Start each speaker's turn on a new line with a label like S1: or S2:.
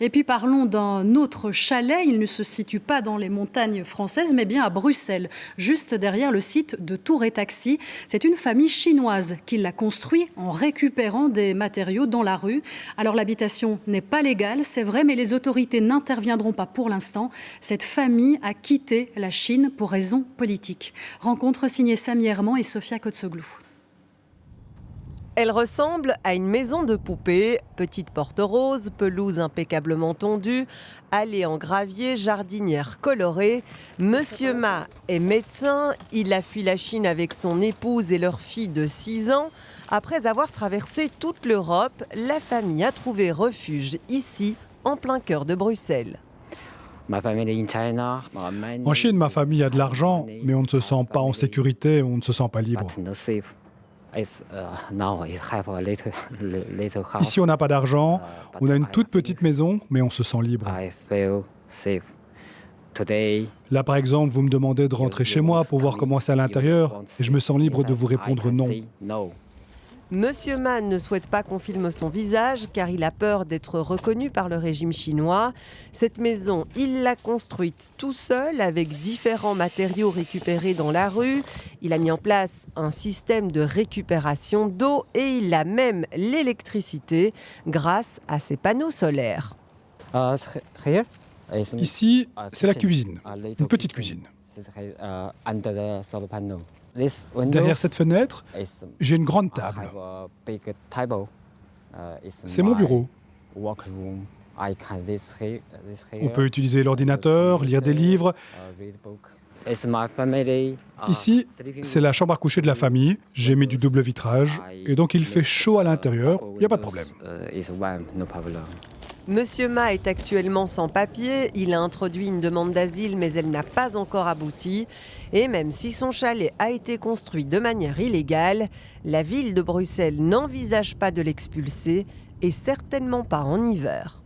S1: Et puis parlons d'un autre chalet. Il ne se situe pas dans les montagnes françaises, mais bien à Bruxelles, juste derrière le site de Tour et Taxi. C'est une famille chinoise qui l'a construit en récupérant des matériaux dans la rue. Alors l'habitation n'est pas légale, c'est vrai, mais les autorités n'interviendront pas pour l'instant. Cette famille a quitté la Chine pour raisons politiques. Rencontre signée Samy Herman et Sofia Kotsoglou.
S2: Elle ressemble à une maison de poupée, petite porte rose, pelouse impeccablement tondue, allée en gravier, jardinière colorée. Monsieur Ma est médecin, il a fui la Chine avec son épouse et leur fille de 6 ans. Après avoir traversé toute l'Europe, la famille a trouvé refuge ici, en plein cœur de Bruxelles.
S3: En Chine, ma famille a de l'argent, mais on ne se sent pas en sécurité, on ne se sent pas libre. Ici, on n'a pas d'argent, on a une toute petite maison, mais on se sent libre. Là, par exemple, vous me demandez de rentrer chez moi pour voir comment c'est à l'intérieur, et je me sens libre de vous répondre non.
S2: Monsieur Ma ne souhaite pas qu'on filme son visage car il a peur d'être reconnu par le régime chinois. Cette maison, il l'a construite tout seul avec différents matériaux récupérés dans la rue. Il a mis en place un système de récupération d'eau et il a même l'électricité grâce à ses panneaux solaires.
S3: Ici, c'est la cuisine, une petite cuisine. Derrière cette fenêtre, j'ai une grande table. C'est mon bureau. On peut utiliser l'ordinateur, lire des livres. Ici, c'est la chambre à coucher de la famille. J'ai mis du double vitrage et donc il fait chaud à l'intérieur. Il n'y a pas de problème.
S2: Monsieur Ma est actuellement sans papier, il a introduit une demande d'asile mais elle n'a pas encore abouti. Et même si son chalet a été construit de manière illégale, la ville de Bruxelles n'envisage pas de l'expulser et certainement pas en hiver.